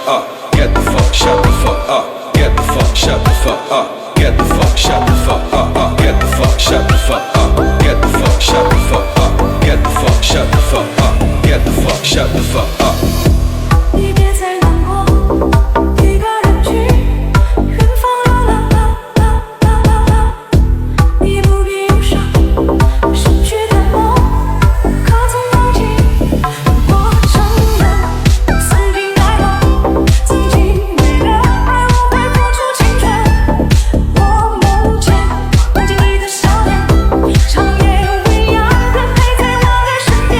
up, get the fuck, shut the fuck up, get the fuck, shut the fuck up, get the fuck, shut the fuck up, get the fuck, shut the fuck up, get the fuck, shut the fuck up, get the fuck, shut the fuck up, get the fuck, shut the fuck up。你别再难过，一个人去远方流浪，你不必忧伤，失去的梦可曾忘记？我承认曾经爱过，曾经为了爱我会付出青春。我梦见梦境里的少年，长夜未央的陪在我的身边。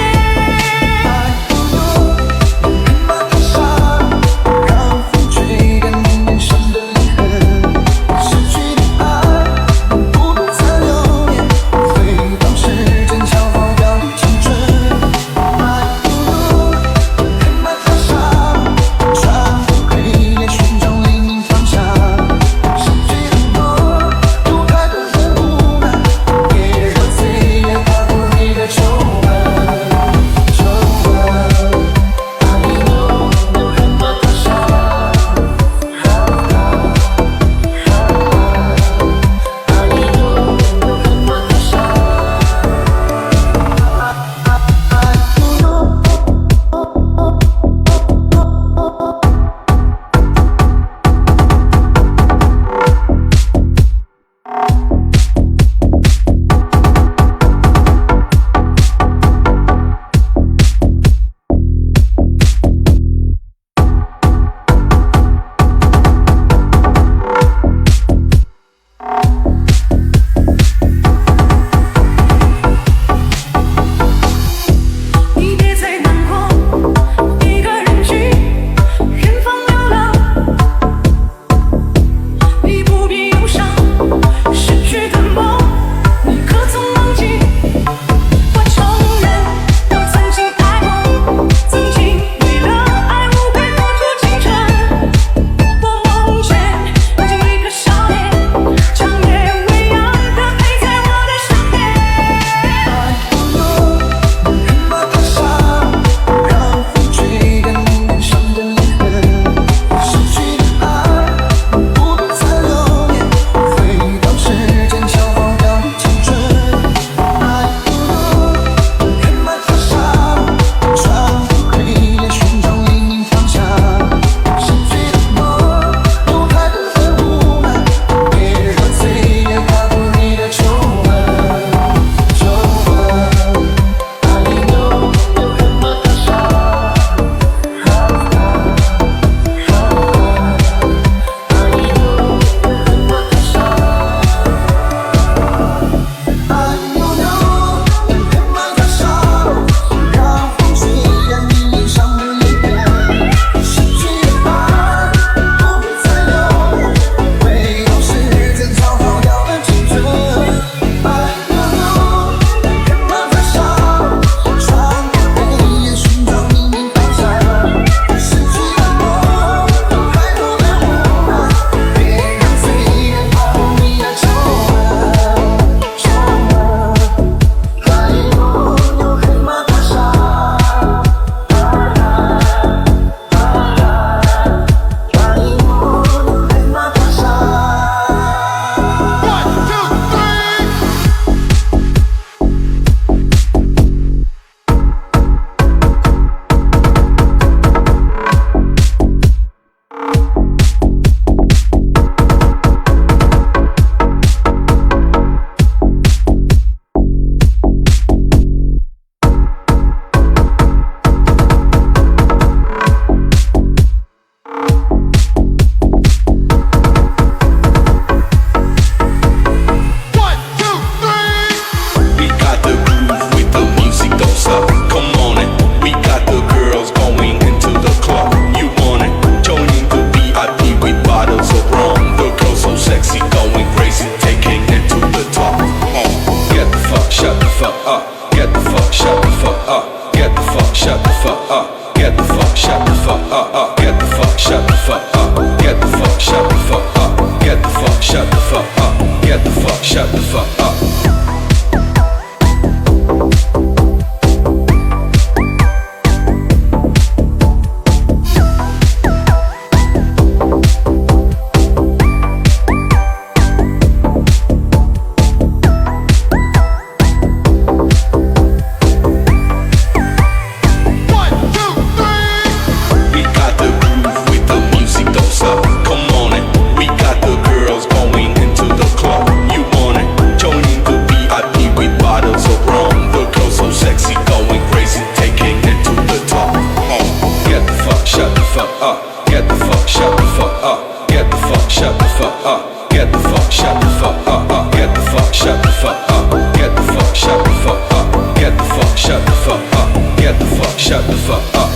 fuck up. Get the fuck, shut the fuck up. Get the fuck, shut the fuck up. Get the fuck, shut the fuck up. Get the fuck, shut the fuck up. Get the fuck, shut the fuck up. Get the fuck, shut the fuck up. Get the fuck, shut the fuck up.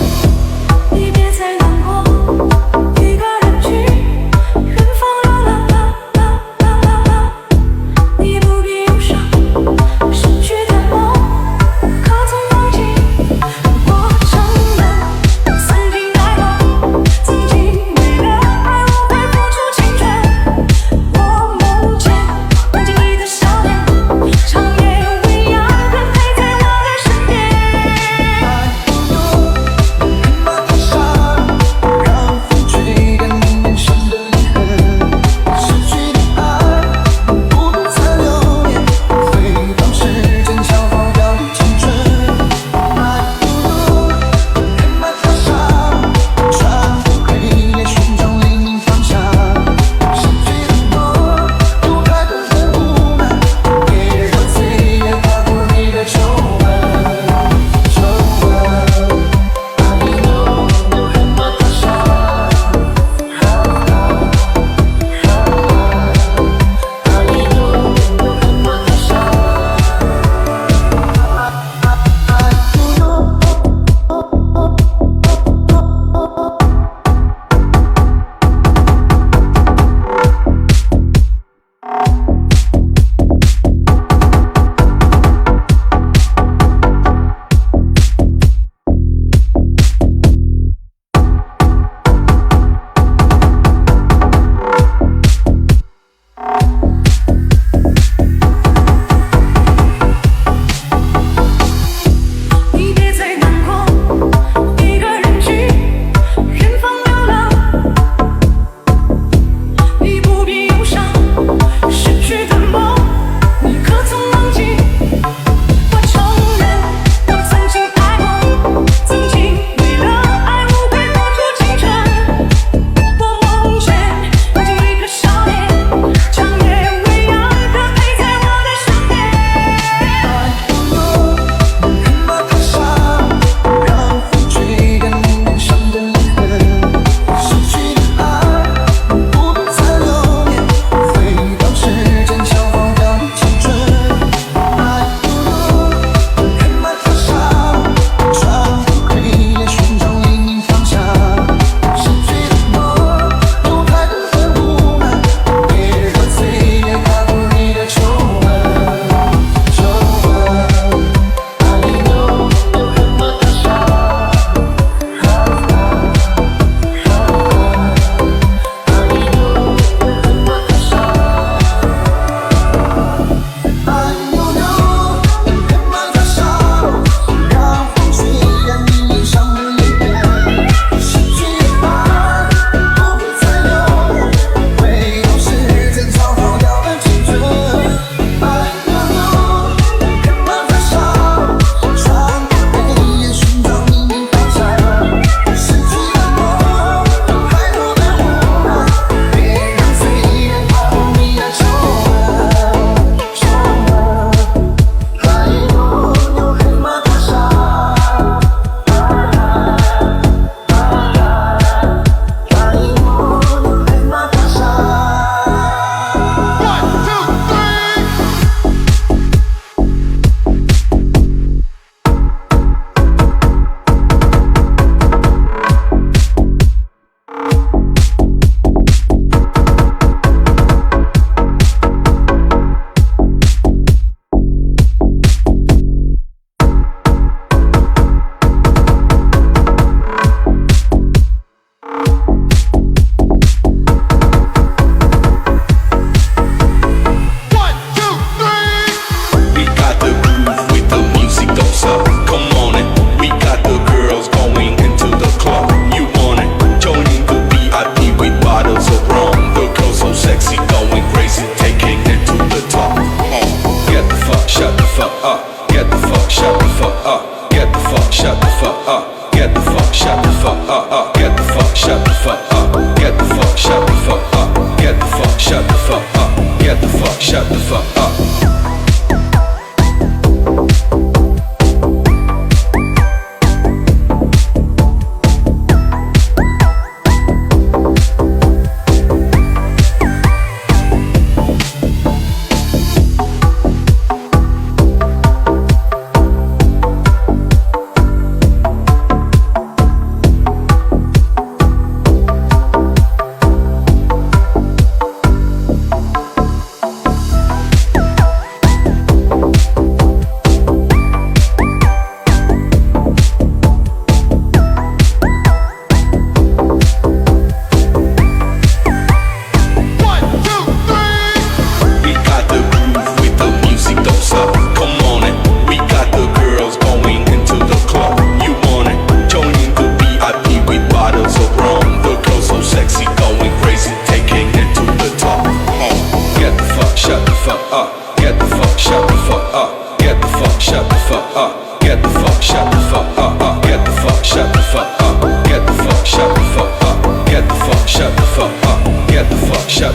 你别再难过，一个人去远方流浪。你不必忧伤，失去的梦，可曾忘记？我承认，曾经爱过，曾经为了爱无悔付出青春。我梦见梦境里的少年，长夜未央的陪在我的身边。shut the fuck up.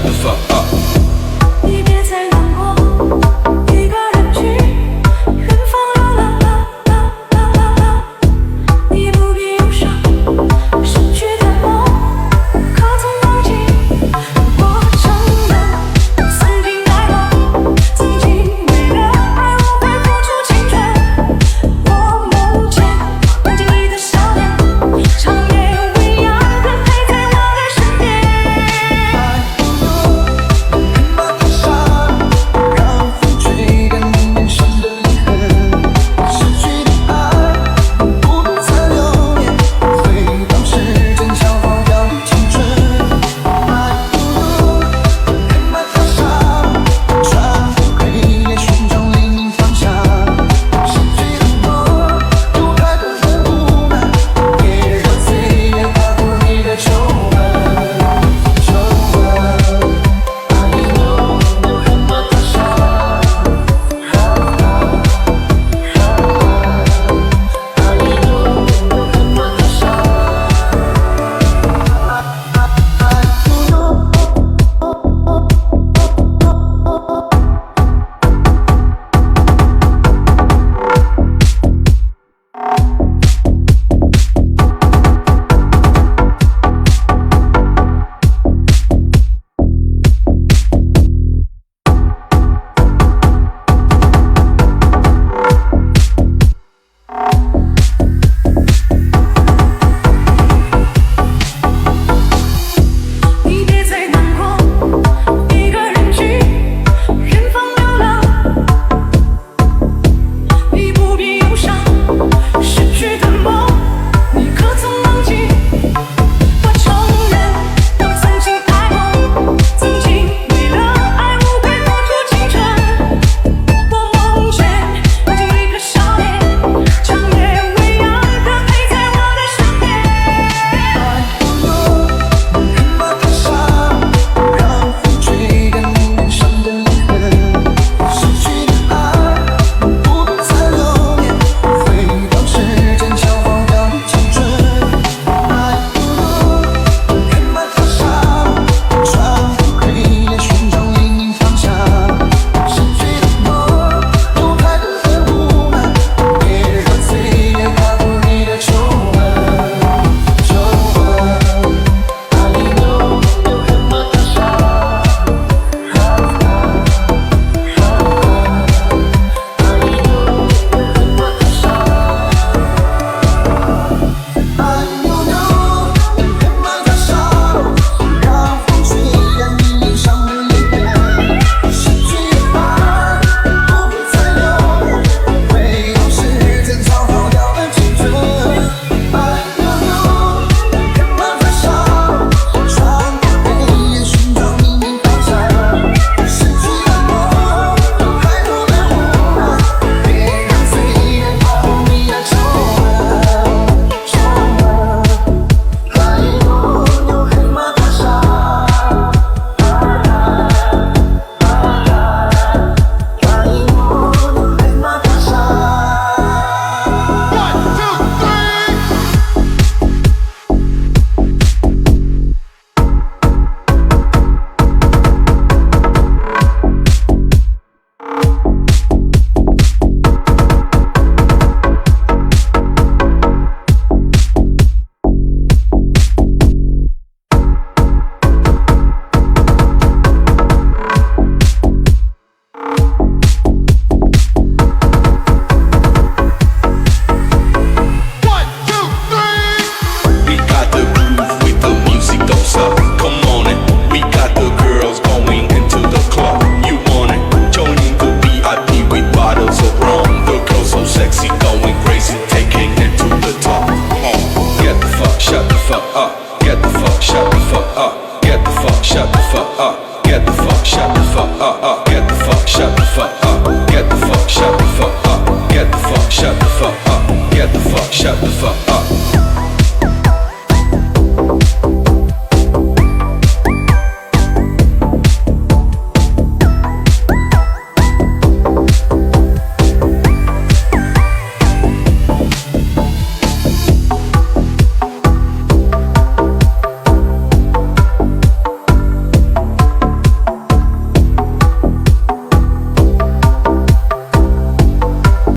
the fuck up. 你别再难过，一个人去远方流浪，你不必忧伤，失去的梦可曾忘记？我承认曾经爱过，曾经为了爱我会付出青春。我梦见你的笑脸，长夜未央的陪在我的身边。让风吹干你脸上的泪痕，失去的爱不能再留恋，回到时间消耗掉的青春。黑马踏上，穿过黑夜寻找黎明方向，失去的梦有太多的无奈，别让岁月划过你的皱纹。你别再难过，一个人去远方流浪，你不必忧伤，失去的梦你可曾忘记？我承认我曾经爱过，曾经为了爱我会付出青春。我梦见你一个笑脸，长夜未央的陪在我的身边。黑马踏上，让风吹干你脸上的泪痕，失去的爱不能再留恋，回到时间消耗掉的青春。黑马踏上，穿过黑夜寻找黎明方向，失去的梦有太多的无奈，别让岁月划过你的皱纹。让风吹干你脸上的泪痕，失去的爱不必再留恋，回到时间消耗掉的青春。黑马踏上，穿过黑夜寻找黎明方向，失去的梦有太多的无奈，别让岁月划过你的皱纹。黑马踏上。We got the groove with the music, don't stop. Come on in. We got the girls going into the club. You want it? Joining the VIP with bottles of rum. The girls so sexy, going crazy, taking it to the top. Get the fuck, shut the fuck up.